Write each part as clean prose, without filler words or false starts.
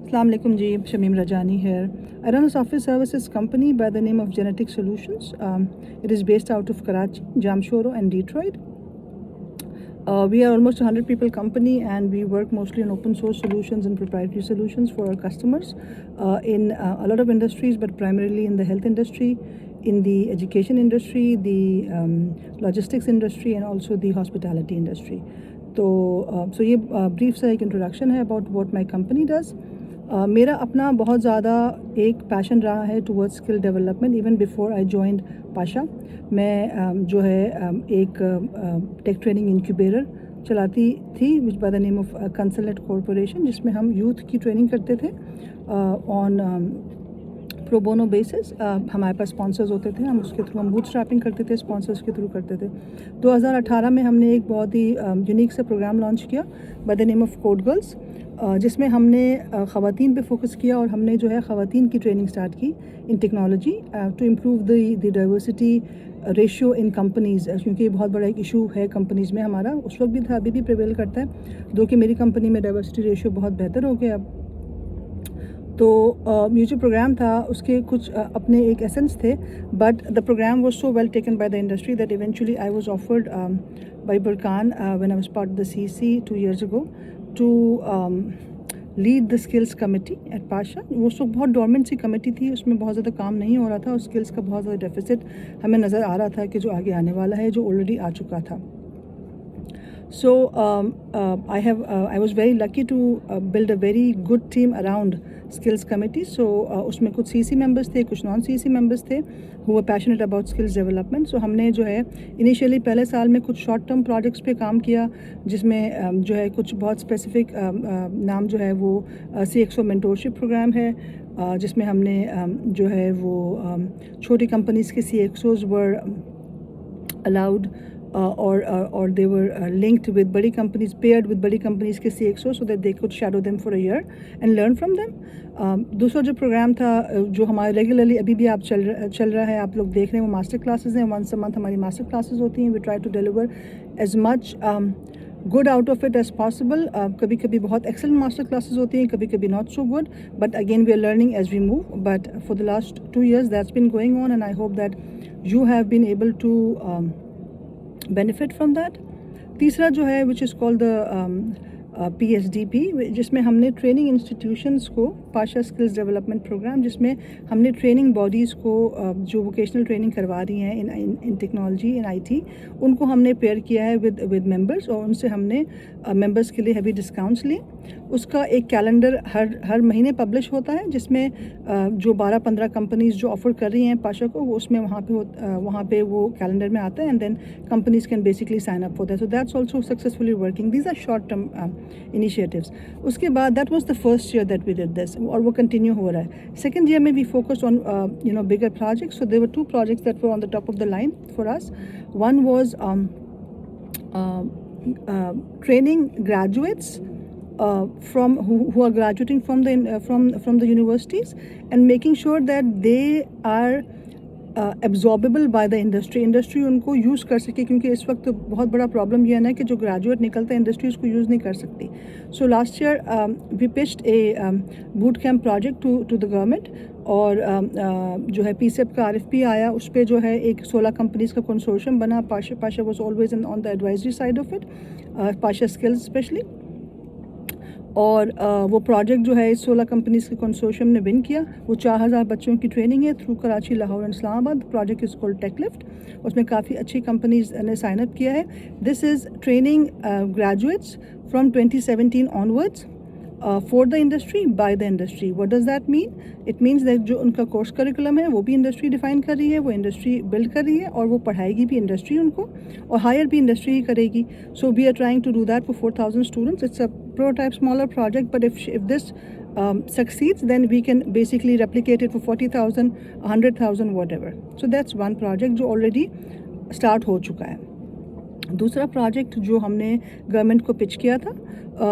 Assalamu alaikum ji, Shamim Rajani here. I run a software services company by the name of Genetic Solutions. It is based out of Karachi, Jamshoro and Detroit. We are almost a 100 people company and we work mostly on open source solutions and proprietary solutions for our customers in a lot of industries, but primarily in the health industry, in the education industry, the logistics industry and also the hospitality industry. So ये brief सा एक introduction है about what my company does. मेरा अपना बहुत ज़्यादा एक passion रहा है towards skill development even before I joined Pasha. मैं जो है एक टेक ट्रेनिंग इंक्यूबेटर चलाती थी विच by the name of consultant corporation, जिसमें हम यूथ की ट्रेनिंग करते थे ऑन प्रो बोनो बेसिस. हमारे पास स्पॉन्सर्स होते थे, हम उसके थ्रू हम बूट स्ट्रैपिंग करते थे, स्पॉन्सर्स के थ्रू करते थे. 2018 में हमने एक बहुत ही यूनिक सा प्रोग्राम लॉन्च किया by the name of code girls, जिसमें हमने ख़वातीन पे फोकस किया और हमने जो है ख़वातीन की ट्रेनिंग स्टार्ट की in technology to improve the diversity ratio in companies, क्योंकि ये बहुत बड़ा एक इशू है कंपनीज़ में. हमारा उस वक्त भी था, अभी भी प्रिवेल करता है, दो कि मेरी कंपनी में डाइवर्सिटी रेशियो बहुत बेहतर हो गया अब. तो ये जो प्रोग्राम था उसके कुछ अपने एक एसेंस थे, but the programme was so well taken by the industry that eventually I was offered by Burkan when I was part of the CC 2 years ago to lead the skills committee at Pasha. वो सब बहुत dormant सी committee थी, उसमें बहुत ज़्यादा काम नहीं हो रहा था और स्किल्स का बहुत ज़्यादा डेफिसिट हमें नज़र आ रहा था कि जो आगे आने वाला है, जो ऑलरेडी आ चुका था. So I was very lucky to build a very good team around skills committee. So उसमें कुछ CC members थे, कुछ non CC members थे who were passionate about skills development. So हमने जो है initially पहले साल में कुछ short term projects पे काम किया, जिसमें जो है कुछ बहुत specific नाम जो है वो CXO mentorship program है, जिसमें हमने जो है वो छोटी companies के CXOs were allowed or they were linked with badi companies, paired with badi companies के CXO so that they could shadow them for a year and learn from them. दूसरा जो प्रोग्राम था जो हमारे रेगुलरली अभी भी आप चल रहा है, आप लोग देख रहे हैं, वो मास्टर क्लासेस हैं. once a month हमारी मास्टर क्लासेस होती हैं. We try to deliver as much good out of it as possible. कभी कभी बहुत एक्सेलेंट मास्टर क्लासेस होती हैं, कभी कभी not so good, but again we are learning as we move. But for the last 2 years that's been going on and I hope that you have been able to benefit from that. तीसरा जो है which is called the PSDP, जिसमें हमने training institutions को Pasha skills development programme, जिसमें हमने training bodies को जो वोकेशनल ट्रेनिंग करवा रही हैं इन टेक्नोलॉजी इन IT, उनको हमने पेयर किया है विद मेंबर्स और उनसे हमने मेंबर्स के लिए हैवी डिस्काउंट्स लिए. उसका एक कैलेंडर हर महीने पब्लिश होता है, जिसमें जो 12-15 कंपनीज़ जो ऑफ़र कर रही हैं पाशा को, वो उसमें वहाँ पे वो कैलेंडर में आता है and then companies can basically sign up for that. So that's also successfully working. These are short term initiatives. उसके बाद that was the first year that we did this और वो कंटिन्यू हो रहा है. सेकंड ईयर में we focused on bigger projects. So there were 2 projects that were on the top of the line for us. One was training graduates from who are graduating from the universities and making sure that they are absorbable bye the industry उनको use कर सके, क्योंकि इस वक्त बहुत बड़ा problem यह है ना कि जो ग्रेजुएट निकलता है इंडस्ट्री उसको यूज़ नहीं कर सकती. So last year we pitched a boot camp project to the government और जो है PCEP का RFP आया, उस पर जो है एक 16 कंपनीज़ का कंसोर्शियम बना. Pasha was always on the advisory side of it, Pasha skills specially. और वो प्रोजेक्ट जो है इस 16 कंपनीज़ के कंसोर्शियम ने विन किया. वो 4000 बच्चों की ट्रेनिंग है through Karachi, Lahore and Islamabad. Project is called tech lift. उसमें काफ़ी अच्छी कंपनीज़ ने साइन अप किया है. This is training graduates from 2017 onwards for the industry by the industry. What does that mean? It means that जो उनका कोर्स करिकुलम है वो भी इंडस्ट्री डिफाइन कर रही है, वो इंडस्ट्री बिल्ड कर रही है और वो पढ़ाएगी भी इंडस्ट्री उनको और हायर भी इंडस्ट्री ही करेगी. So we are trying to do that for 4000 students. It's a prototype smaller project, but if this succeeds, then we can basically replicate it for 40,000, 100,000, whatever. So that's one project जो already start हो चुका है. दूसरा project जो हमने government को pitch किया था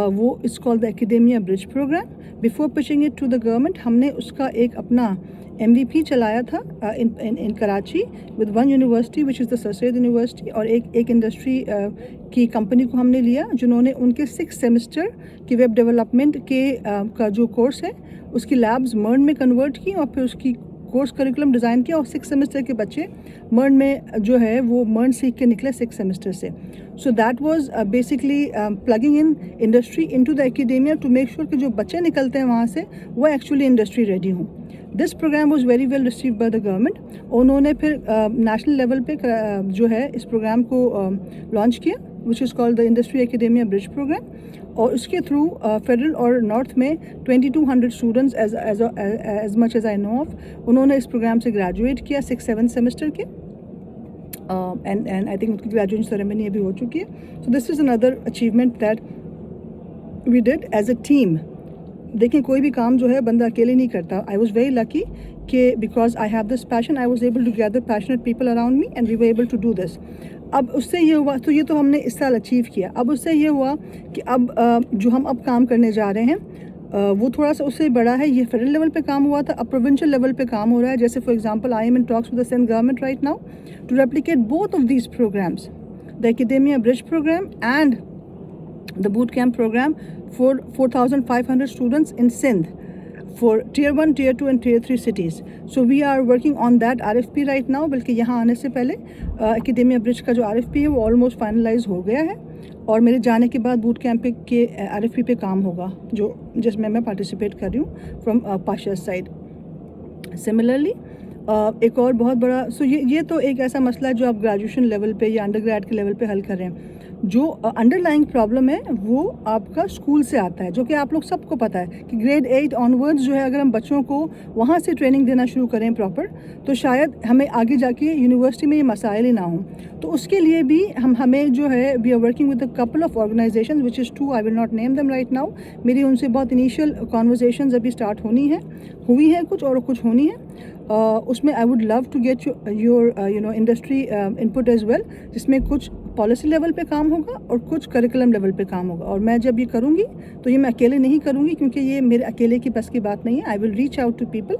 वो it's called the academia bridge programme. Before pitching it to the government हमने उसका एक अपना MVP चलाया था in Karachi with one university which is the sir Syed university, और एक इंडस्ट्री की कंपनी को हमने लिया जिन्होंने उनके 6 सेमेस्टर की वेब डेवलपमेंट के का जो कोर्स है उसकी लैब्स मर्न में कन्वर्ट की और फिर उसकी कोर्स करिकुलम डिज़ाइन किया और 6 सेमेस्टर के बच्चे मर्न में जो है वो मर्न सीख के निकले 6 सेमेस्टर से. So that was basically plugging in industry into the academia to make sure कि जो बच्चे निकलते हैं वहाँ से वो एक्चुअली इंडस्ट्री रेडी हों. This programme was very well receive by the government. उन्होंने फिर नेशनल लेवल पे जो है इस प्रोग्राम को लॉन्च किया which is called the industry academia bridge programme, और उसके थ्रू फेडरल और नॉर्थ में 2200 students as much as I know of उन्होंने इस प्रोग्राम से ग्रेजुएट किया 6-7 सेमेस्टर के, एंड आई थिंक उनकी ग्रेजुएशन सेरेमनी अभी हो चुकी है. So this is another achievement that we did as a team. देखिए कोई भी काम जो है बंदा अकेले नहीं करता. आई वॉज वेरी लकी कि because I have this passion I was able to gather passionate people around me and we were able to do this. अब उससे ये हुआ, तो ये तो हमने इस साल अचीव किया. अब उससे ये हुआ कि अब जो हम अब काम करने जा रहे हैं वो थोड़ा सा उससे बड़ा है. ये फेडरल लेवल पे काम हुआ था, अब प्रोविंशियल लेवल पे काम हो रहा है. जैसे for example I am in talks with the central government right now to replicate both of these programmes, the academia bridge programme and the boot camp program for 4,500 students in Sindh for tier 1, tier 2 and tier 3 cities. So we are working on that RFP right now. बल्कि यहाँ आने से पहले academia bridge का जो RFP है वो almost finalise हो गया है, और मेरे जाने के बाद बूट कैंप के RFP पे काम होगा जो जिसमें मैं पार्टिसिपेट कर रही हूँ फ्रॉम पाशा साइड. सिमिलरली एक और बहुत बड़ा ये तो एक ऐसा मसला है जो आप ग्रेजुएशन लेवल पे या अंडर ग्रेड के लेवल पे हल कर रहे हैं. जो अंडरलाइंग प्रॉब्लम है वो आपका स्कूल से आता है, जो कि आप लोग सबको पता है कि ग्रेड 8 ऑनवर्ड्स जो है अगर हम बच्चों को वहाँ से ट्रेनिंग देना शुरू करें प्रॉपर तो शायद हमें आगे जाके यूनिवर्सिटी में ये मसाइल ही ना हों. तो उसके लिए भी हमें जो है we are working with a couple of organisations which is 2. I will not name them right now. मेरी उनसे बहुत इनिशियल कॉन्वर्जेशंस अभी स्टार्ट हुई है कुछ और कुछ होनी है. उसमें I would love to get your you know industry input as well, जिसमें कुछ पॉलिसी लेवल पे काम होगा और कुछ करिकुलम लेवल पे काम होगा. और मैं जब ये करूँगी तो ये मैं अकेले नहीं करूँगी क्योंकि ये मेरे अकेले की बस की बात नहीं है. I will reach out to people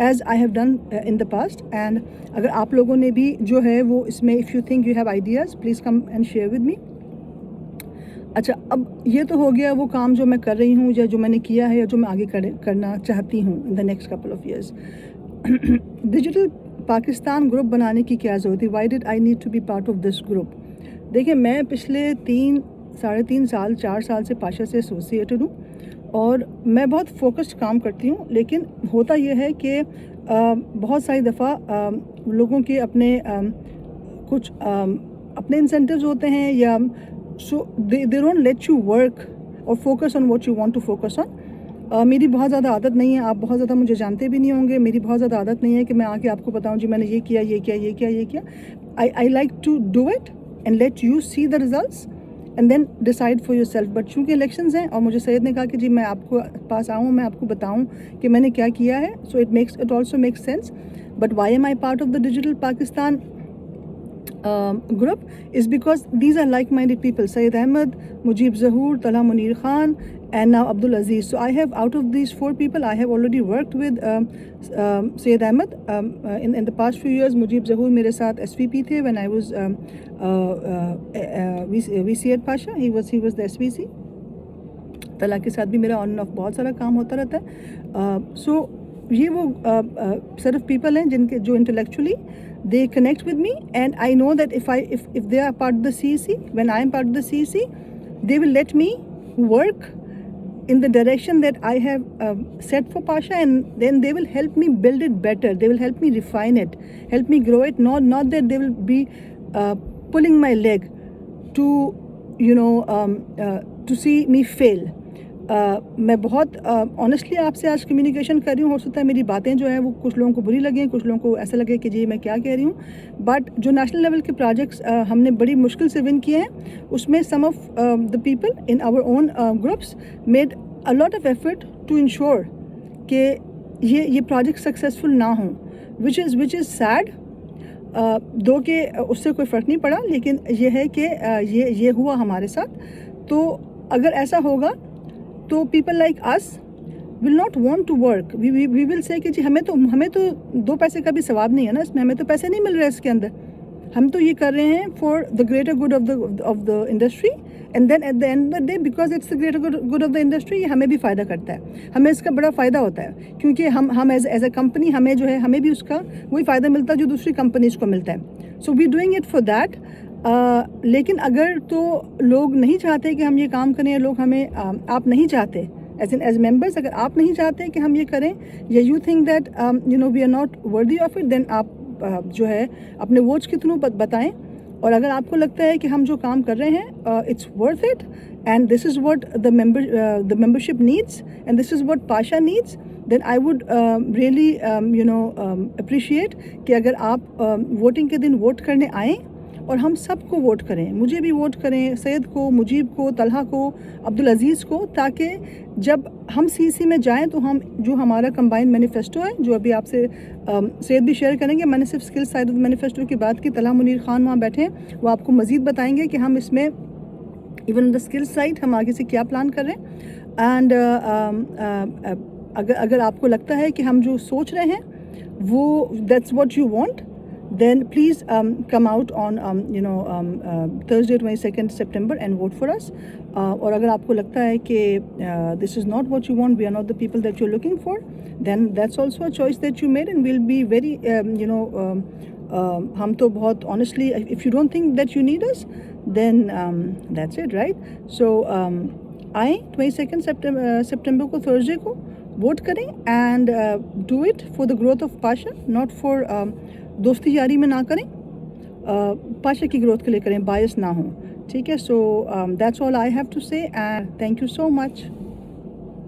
as I have done in the past. And अगर आप लोगों ने भी जो है वो इसमें if you think you have ideas please come and share with me. अच्छा, अब ये तो हो गया वो काम जो मैं कर रही हूँ या जो मैंने किया है या जो मैं आगे करना चाहती हूँ in the next couple of years. Digital Pakistan group बनाने की क्या ज़रूरत थी? Why did I need to be part of this group? देखिए मैं पिछले 3-3.5 साल 4 साल से पाशा से एसोसिएटेड हूँ और मैं बहुत फोकस्ड काम करती हूँ. लेकिन होता यह है कि बहुत सारी दफ़ा लोगों के अपने कुछ अपने इंसेंटिव्स होते हैं या so they don't let you work और focus on what you want to focus on. मेरी बहुत ज़्यादा आदत नहीं है, आप बहुत ज़्यादा मुझे जानते भी नहीं होंगे, मेरी बहुत ज़्यादा आदत नहीं है कि मैं आके आपको बताऊं जी मैंने ये किया. I like to do it and let you see the results and then decide for yourself. But चूँकि इलेक्शंस हैं और मुझे सैयद ने कहा कि जी मैं आपको पास आऊँ, मैं आपको बताऊँ कि मैंने क्या किया है, so it also makes sense. But why am I part of the digital Pakistan group is because these are like-minded people. Syed Ahmed, Mujib Zahoor, Talha Munir Khan and now Abdul Aziz. So I have, out of these 4 people, I have already worked with Syed Ahmed in the past few years. Mujib Zahoor मेरे साथ SVP थे when I was VC at Pasha. He was the SVC. तला के साथ भी मेरा on end of बहुत सारा काम होता रहता है. So ये वो set of people हैं जिनके जो intellectually they connect with me, and I know that if they are part of the CEC, when I am part of the CEC, they will let me work in the direction that I have set for Pasha, and then they will help me build it better. They will help me refine it, help me grow it. Not that they will be pulling my leg to to see me fail. मैं बहुत honestly आपसे आज communication कर रही हूँ. हो सकता है मेरी बातें जो हैं वो कुछ लोगों को बुरी लगें, कुछ लोगों को ऐसा लगे कि जी मैं क्या कह रही हूँ. बट जो नेशनल लेवल के प्रोजेक्ट्स हमने बड़ी मुश्किल से विन किए हैं उसमें some of the people in our own groups made a lot of effort to ensure कि ये प्रोजेक्ट सक्सेसफुल ना हों, विच इज़ सैड. दो के उससे कोई फ़र्क नहीं पड़ा, लेकिन ये है कि ये हुआ हमारे साथ। तो अगर ऐसा होगा तो people like us will not want to work, we will say कि जी हमें तो 2 पैसे का भी सवाब नहीं है ना इसमें, हमें तो पैसे नहीं मिल रहे इसके अंदर, हम तो ये कर रहे हैं for the greater good of the industry, and then at the end of the day because it's the greater good of the industry, ये हमें भी फ़ायदा करता है, हमें इसका बड़ा फ़ायदा होता है, क्योंकि हम एज अ कंपनी हमें जो है हमें भी उसका वही फ़ायदा मिलता है जो दूसरी कंपनीज़ को मिलता है। So we doing it for that. लेकिन अगर तो लोग नहीं चाहते कि हम ये काम करें, लोग हमें आप नहीं चाहते एज मेंबर्स, अगर आप नहीं चाहते कि हम ये करें, या you think that we are not worthy of it, then आप जो है अपने वोट्स के थ्रू बताएं। और अगर आपको लगता है कि हम जो काम कर रहे हैं it's worth it, and this is what the membership needs, and this is what Pasha needs, then I would really appreciate कि अगर आप वोटिंग के दिन वोट करने आएँ और हम सबको वोट करें, मुझे भी वोट करें, सैयद को, मुजीब को, तलहा को, अब्दुल अजीज़ को, ताकि जब हम सीसी में जाएं तो हम जो हमारा कंबाइंड मैनिफेस्टो है, जो अभी आपसे सैयद भी शेयर करेंगे, मैंने सिर्फ स्किल साइड ऑफ मैनिफेस्टो की बात की, तलहा मुनीर खान वहाँ बैठे हैं, वो आपको मज़ीद बताएंगे कि हम इसमें इवन द स्किल साइड हम आगे से क्या प्लान कर रहे हैं। एंड अगर आपको लगता है कि हम जो सोच रहे हैं वो that's what you want, then please come out on Thursday 22nd September and vote for us. और अगर आपको लगता है कि this is not what you want, we are not the people that you're looking for, then that's also a choice that you made, and we'll be very हम तो बहुत honestly, if you don't think that you need us, then that's it, right? So आए 22nd September को, Thursday को vote करें, and do it for the growth of Pasha, not for दोस्ती यारी में ना करें, पाशा की ग्रोथ के लिए करें, बायस ना हो, ठीक है। So that's all I have to say, and thank you so much.